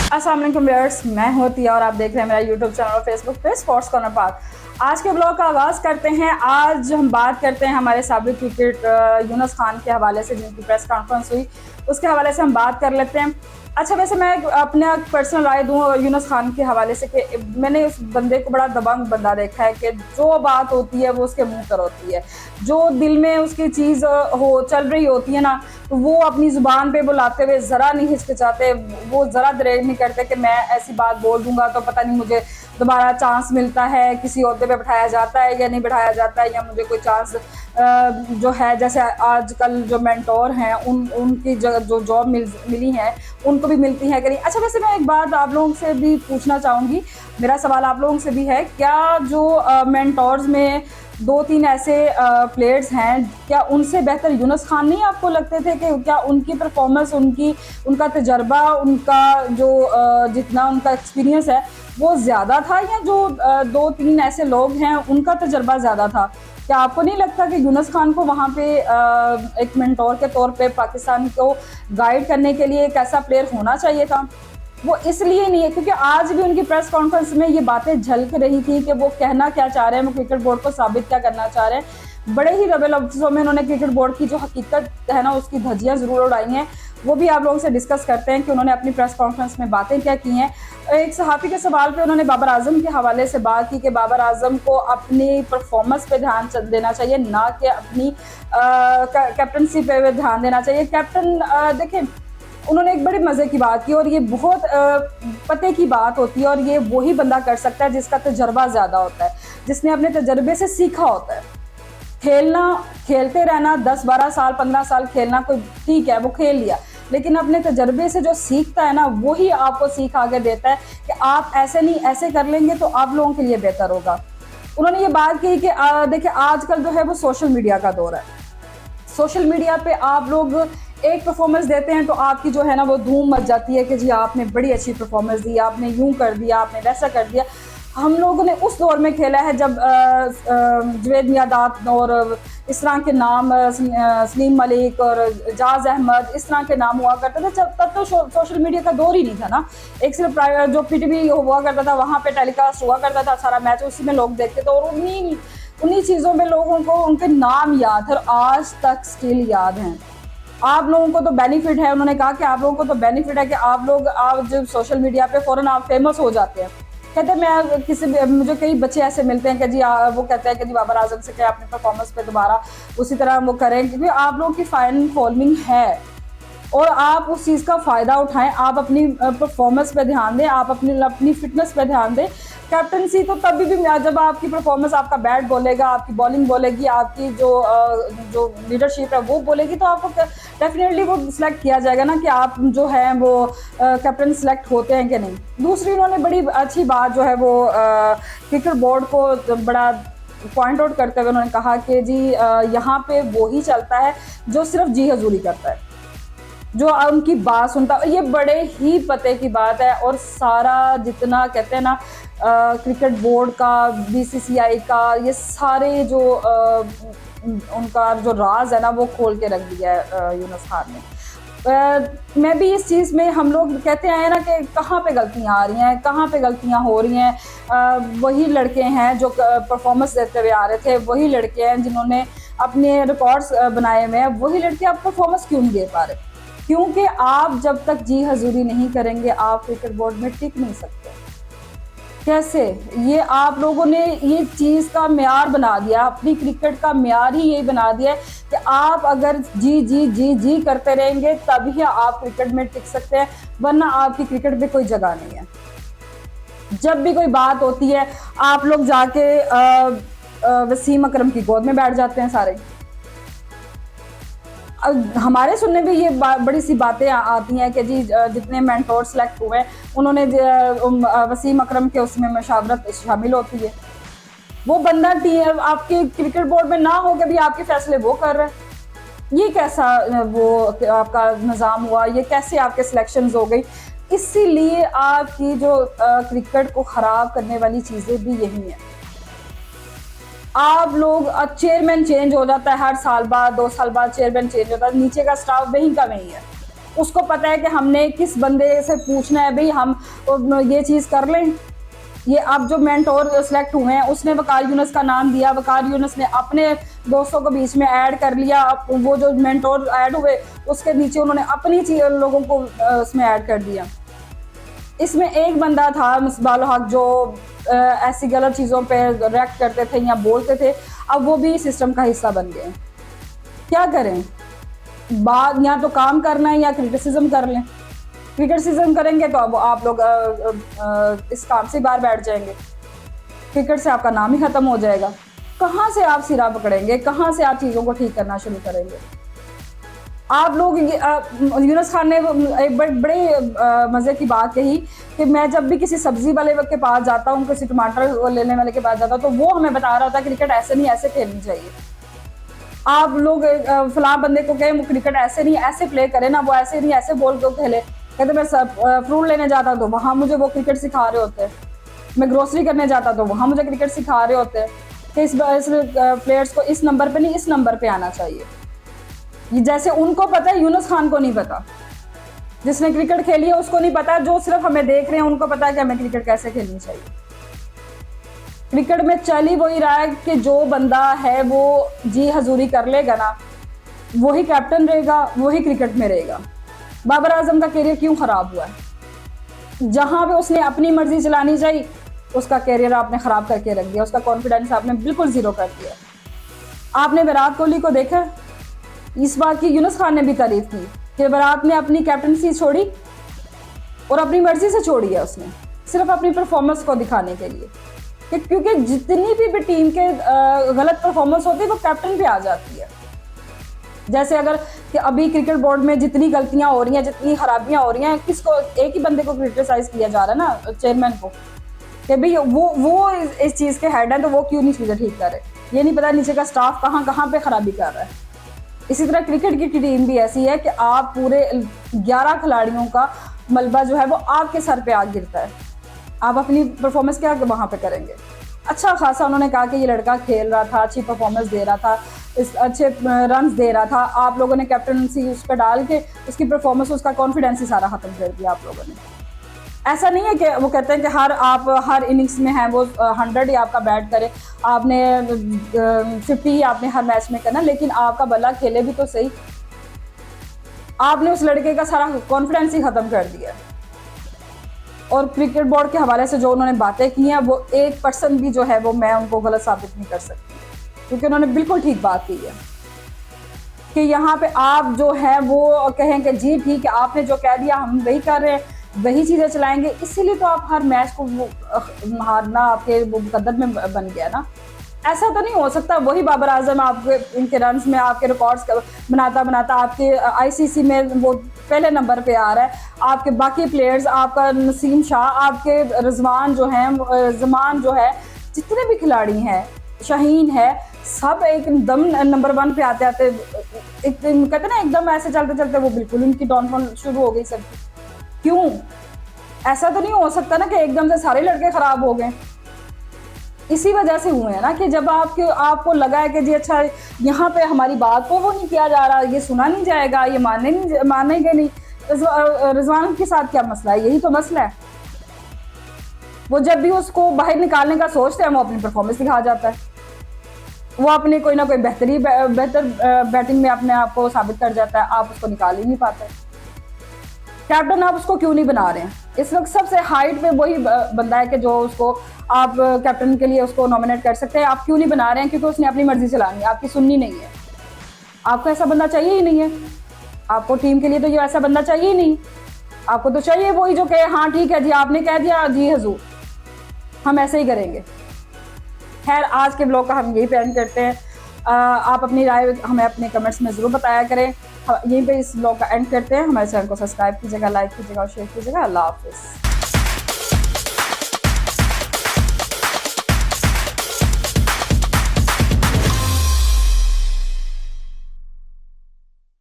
अस्सलाम वालेकुम व्यूअर्स, मैं होती और आप देख रहे हैं मेरा यूट्यूब चैनल और फेसबुक पे स्पोर्ट्स कॉर्नर पाक। आज के ब्लॉग का आगाज़ करते हैं। आज हम बात करते हैं हमारे साबिक क्रिकेट यूनुस खान के हवाले से, जिनकी प्रेस कॉन्फ्रेंस हुई उसके हवाले से हम बात कर लेते हैं। अच्छा, वैसे मैं अपना पर्सनल राय दूँ यूनुस खान के हवाले से कि मैंने उस बंदे को बड़ा दबंग बंदा देखा है कि जो बात होती है वो उसके मुंह पर होती है। जो दिल में उसकी चीज़ हो चल रही होती है ना, तो वो अपनी ज़ुबान पे बुलाते हुए ज़रा नहीं हिचकिचाते, वो ज़रा दरेर नहीं करते कि मैं ऐसी बात बोल दूंगा तो पता नहीं मुझे दोबारा चांस मिलता है, किसी ओहदे पे बैठाया जाता है या नहीं बैठाया जाता है, या मुझे कोई चांस जो है, जैसे आजकल जो मेंटोर हैं उनकी जो जॉब मिली है उनको भी मिलती है कि नहीं। अच्छा, वैसे मैं एक बात आप लोगों से भी पूछना चाहूँगी, मेरा सवाल आप लोगों से भी है, क्या जो मेंटोर्स में दो तीन ऐसे प्लेयर्स हैं, क्या उनसे बेहतर यूनुस खान नहीं आपको लगते थे? कि क्या उनकी परफॉर्मेंस, उनका तजर्बा, उनका जो जितना उनका एक्सपीरियंस है वो ज़्यादा था, या जो दो तीन ऐसे लोग हैं उनका तजर्बा ज़्यादा था? क्या आपको नहीं लगता कि यूनुस खान को वहाँ पे एक मेंटोर के तौर पे पाकिस्तान को गाइड करने के लिए एक ऐसा प्लेयर होना चाहिए था? वो इसलिए नहीं है क्योंकि आज भी उनकी प्रेस कॉन्फ्रेंस में ये बातें झलक रही थी कि वो कहना क्या चाह रहे हैं, वो क्रिकेट बोर्ड को साबित क्या करना चाह रहे हैं। बड़े ही रबे लफ्ज़ों में उन्होंने क्रिकेट बोर्ड की जो हकीकत है ना, उसकी धज्जियां ज़रूर उड़ाई हैं। वो भी आप लोगों से डिस्कस करते हैं कि उन्होंने अपनी प्रेस कॉन्फ्रेंस में बातें क्या की हैं। एक सहाफ़ी के सवाल पे उन्होंने बाबर आजम के हवाले से बात की कि बाबर आजम को अपनी परफॉर्मेंस पे ध्यान देना चाहिए, ना कि अपनी कैप्टनसी पे ध्यान देना चाहिए। कैप्टन देखें, उन्होंने एक बड़े मज़े की बात की, और ये बहुत पते की बात होती है, और ये वही बंदा कर सकता है जिसका तजर्बा ज़्यादा होता है, जिसने अपने तजर्बे से सीखा होता है। खेलते रहना 10-12 साल 15 साल खेलना कोई ठीक है, वो खेल लिया, लेकिन अपने तजर्बे से जो सीखता है ना, वही आपको सीख आगे देता है कि आप ऐसे नहीं ऐसे कर लेंगे तो आप लोगों के लिए बेहतर होगा। उन्होंने ये बात की कि देखिए, आजकल जो है वो सोशल मीडिया का दौर है। सोशल मीडिया पे आप लोग एक परफॉर्मेंस देते हैं तो आपकी जो है ना वो धूम मच जाती है कि जी आपने बड़ी अच्छी परफॉर्मेंस दी, आपने यूं कर दिया, आपने वैसा कर दिया। हम लोगों ने उस दौर में खेला है जब जवेद मियादाद और इस तरह के नाम, सलीम मलिक और जाज अहमद, इस तरह के नाम हुआ करते थे। जब तब तो सोशल मीडिया का दौर ही नहीं था ना, एक सिर्फ जो पीटीवी हुआ करता था वहाँ पे टेलीकास्ट हुआ करता था सारा मैच, उसी में लोग देखते थे, और उन्हीं चीज़ों में लोगों को उनके नाम याद है और आज तक स्टिल याद हैं। आप लोगों को तो बेनिफिट है, उन्होंने कहा कि आप लोगों को तो बेनिफिट है कि आप जब सोशल मीडिया पे फ़ौरन आप फेमस हो जाते हैं। कहते हैं, मुझे कई बच्चे ऐसे मिलते हैं कि जी वो कहते हैं कि जी बाबर आजम से क्या अपने परफॉर्मेंस पे दोबारा उसी तरह वो करें, क्योंकि आप लोगों की फैन फॉलोइंग है और आप उस चीज़ का फ़ायदा उठाएं। आप अपनी परफॉर्मेंस पे ध्यान दें, आप अपनी फिटनेस पे ध्यान दें। कैप्टनसी तो तभी भी जब आपकी परफॉर्मेंस, आपका बैट बोलेगा, आपकी बॉलिंग बोलेगी, आपकी जो लीडरशिप है वो बोलेगी, तो आपको डेफिनेटली वो सिलेक्ट किया जाएगा ना कि आप जो है वो कैप्टन सिलेक्ट होते हैं कि नहीं। दूसरी, उन्होंने बड़ी अच्छी बात जो है वो क्रिकेट बोर्ड को बड़ा पॉइंट आउट करते हुए उन्होंने कहा कि जी यहाँ पे वो ही चलता है जो सिर्फ जी हजूरी करता है, जो उनकी बात सुनता। ये बड़े ही पते की बात है, और सारा जितना कहते हैं ना क्रिकेट बोर्ड का, बीसीसीआई का, ये सारे जो उनका जो राज है ना वो खोल के रख दिया है यूनुस खान ने। मैं भी इस चीज़ में, हम लोग कहते हैं ना कि कहाँ पे गलतियाँ आ रही हैं, कहाँ पे गलतियाँ हो रही हैं। वही लड़के हैं जो परफॉर्मेंस देते हुए आ रहे थे, वही लड़के हैं जिन्होंने अपने रिकॉर्ड्स बनाए हुए हैं, वही लड़के आप परफॉर्मेंस क्यों नहीं दे पा रहे? क्योंकि आप जब तक जी हजूरी नहीं करेंगे आप क्रिकेट बोर्ड में टिक नहीं सकते। कैसे? ये आप लोगों ने ये चीज़ का म्यार बना दिया, अपनी क्रिकेट का म्यार ही यही बना दिया है कि आप अगर जी जी जी जी करते रहेंगे तभी आप क्रिकेट में टिक सकते हैं, वरना आपकी क्रिकेट में कोई जगह नहीं है। जब भी कोई बात होती है आप लोग जाके वसीम अकरम की गोद में बैठ जाते हैं सारे। हमारे सुनने में ये बड़ी सी बातें आती हैं कि जी जितने मेंटोर सेलेक्ट हुए उन्होंने वसीम अकरम के उसमें मशावरत शामिल होती है। वो बंदा आपके क्रिकेट बोर्ड में ना हो के भी आपके फैसले वो कर रहा है। ये कैसा वो आपका निज़ाम हुआ? ये कैसे आपके सिलेक्शंस हो गई? इसीलिए आपकी जो क्रिकेट को ख़राब करने वाली चीज़ें भी यही हैं। आप लोग चेयरमैन चेंज हो जाता है हर साल बाद, 2 साल बाद चेयरमैन चेंज होता है, नीचे का स्टाफ वहीं का वहीं है। उसको पता है कि हमने किस बंदे से पूछना है, भाई हम ये चीज़ कर लें। ये अब जो मेंटोर सेलेक्ट हुए हैं, उसने वकार यूनुस का नाम दिया, वकार यूनुस ने अपने दोस्तों को बीच में ऐड कर लिया। वो जो मेंटोर ऐड हुए उसके नीचे उन्होंने अपनी लोगों को उसमें ऐड कर दिया। इसमें एक बंदा था मिसबाह हक जो ऐसी गलत चीज़ों पे रिएक्ट करते थे या बोलते थे, अब वो भी सिस्टम का हिस्सा बन गए। क्या करें, बात या तो काम करना है या क्रिटिसिज्म कर लें। क्रिटिसिज्म करेंगे तो अब आप लोग इस काम से बाहर बैठ जाएंगे, क्रिकेट से आपका नाम ही खत्म हो जाएगा। कहाँ से आप सिरा पकड़ेंगे, कहाँ से आप चीज़ों को ठीक करना शुरू करेंगे? आप लोग यूनुस खान ने एक बड़े मज़े की बात कही कि मैं जब भी किसी सब्जी वाले के पास जाता हूँ, किसी टमाटर लेने वाले के पास जाता हूँ, तो वो हमें बता रहा होता है क्रिकेट ऐसे नहीं ऐसे खेलनी चाहिए। आप लोग फलां बंदे को कहें क्रिकेट ऐसे नहीं ऐसे प्ले करे ना, वो ऐसे नहीं ऐसे बोल के खेले। कहते मैं फ्रूट लेने जाता तो वहाँ मुझे वो क्रिकेट सिखा रहे होते, मैं ग्रोसरी करने जाता तो वहाँ मुझे क्रिकेट सिखा रहे होते कि इस प्लेयर्स को इस नंबर पे नहीं इस नंबर पे आना चाहिए। ये जैसे उनको पता है, यूनुस खान को नहीं पता। जिसने क्रिकेट खेली है उसको नहीं पता, जो सिर्फ हमें देख रहे हैं उनको पता है कि हमें क्रिकेट कैसे खेलनी चाहिए। क्रिकेट में चल ही वही रहा है कि जो बंदा है वो जी हजूरी कर लेगा ना, वही कैप्टन रहेगा, वही क्रिकेट में रहेगा। बाबर आजम का कैरियर क्यों खराब हुआ है? जहां पे उसने अपनी मर्जी चलानी चाहिए उसका कैरियर आपने खराब करके रख दिया, उसका कॉन्फिडेंस आपने बिल्कुल जीरो कर दिया। आपने विराट कोहली को देखा, इस बात की यूनुस खान ने भी तारीफ की कि विराट ने अपनी कैप्टनसी छोड़ी और अपनी मर्जी से छोड़ी है उसने, सिर्फ अपनी परफॉर्मेंस को दिखाने के लिए। क्योंकि जितनी भी टीम के गलत परफॉर्मेंस होती है वो कैप्टन पे आ जाती है। जैसे अगर कि अभी क्रिकेट बोर्ड में जितनी गलतियां हो रही हैं, जितनी खराबियां हो रही हैं, किसको एक ही बंदे को क्रिटिसाइज किया जा रहा है ना, चेयरमैन को, कि भाई वो इस चीज़ के हेड है तो वो क्यों नहीं चीज़ें ठीक कर रहे। ये नहीं पता नीचे का स्टाफ कहाँ कहाँ पे खराबी कर रहा है। इसी तरह क्रिकेट की टीम भी ऐसी है कि आप पूरे 11 खिलाड़ियों का मलबा जो है वो आपके सर पे आ गिरता है। आप अपनी परफॉर्मेंस क्या वहाँ पे करेंगे? अच्छा खासा उन्होंने कहा कि ये लड़का खेल रहा था, अच्छी परफॉर्मेंस दे रहा था, अच्छे रन्स दे रहा था। आप लोगों ने कैप्टनसी उस पर डाल के उसकी परफॉर्मेंस, उसका कॉन्फिडेंस ही सारा खत्म कर दिया आप लोगों ने। ऐसा नहीं है कि वो कहते हैं कि आप हर इनिंग्स में हैं वो 100 ही आपका बैट करे, आपने 50 ही आपने हर मैच में करना, लेकिन आपका बल्ला खेले भी तो सही। आपने उस लड़के का सारा कॉन्फिडेंस ही खत्म कर दिया। और क्रिकेट बोर्ड के हवाले से जो उन्होंने बातें की हैं वो 1% भी जो है वो मैं उनको गलत साबित नहीं कर सकती, क्योंकि उन्होंने बिल्कुल ठीक बात की है कि यहाँ पे आप जो है वो कहें कि जी ठीक है आपने जो कह दिया हम वही कर रहे हैं, वही चीज़ें चलाएंगे। इसीलिए तो आप हर मैच को हारना आपके वो मुकद्दर में बन गया ना। ऐसा तो नहीं हो सकता वही बाबर आजम आपके इनके रन्स में आपके रिकॉर्ड्स बनाता बनाता आपके आईसीसी में वो पहले नंबर पे आ रहा है। आपके बाकी प्लेयर्स, आपका नसीम शाह, आपके रिजवान जो हैं, जमान जो है, जितने भी खिलाड़ी हैं, शाहीन है, सब एकदम नंबर 1 पे आते आते कहते ना एकदम ऐसे चलते चलते वो बिल्कुल उनकी डाउनफॉल शुरू हो गई सबकी। क्यों? ऐसा तो नहीं हो सकता ना कि एकदम से सारे लड़के खराब हो गए। इसी वजह से हुए हैं ना कि जब आपको लगा है कि जी अच्छा यहाँ पे हमारी बात को वो नहीं किया जा रहा, ये सुना नहीं जाएगा, ये मानेंगे नहीं। रिजवान के साथ क्या मसला है? यही तो मसला है। वो जब भी उसको बाहर निकालने का सोचते हैं वो अपनी परफॉर्मेंस दिखा जाता है, वो अपने कोई ना कोई बेहतर बैटिंग में अपने आप को साबित कर जाता है, आप उसको निकाल ही नहीं पाते। कैप्टन आप उसको क्यों नहीं बना रहे हैं? इस वक्त सबसे हाइट पे वही बंदा है कि जो उसको आप कैप्टन के लिए उसको नॉमिनेट कर सकते हैं। आप क्यों नहीं बना रहे हैं? क्योंकि उसने अपनी मर्जी चलानी है, आपकी सुननी नहीं है। आपको ऐसा बंदा चाहिए ही नहीं है। आपको टीम के लिए तो ये ऐसा बंदा चाहिए ही नहीं। आपको तो चाहिए वही जो कहे हाँ ठीक है जी आपने कह दिया जी हजूर हम ऐसे ही करेंगे। खैर आज के ब्लॉग का हम यही प्लान करते हैं। आप अपनी राय हमें अपने कमेंट्स में ज़रूर बताया करें। यहीं पे इस ब्लॉग का एंड करते हैं। हमारे चैनल को सब्सक्राइब कीजिएगा, लाइक कीजिएगा और शेयर कीजिएगा। अल्लाह हाफिज़।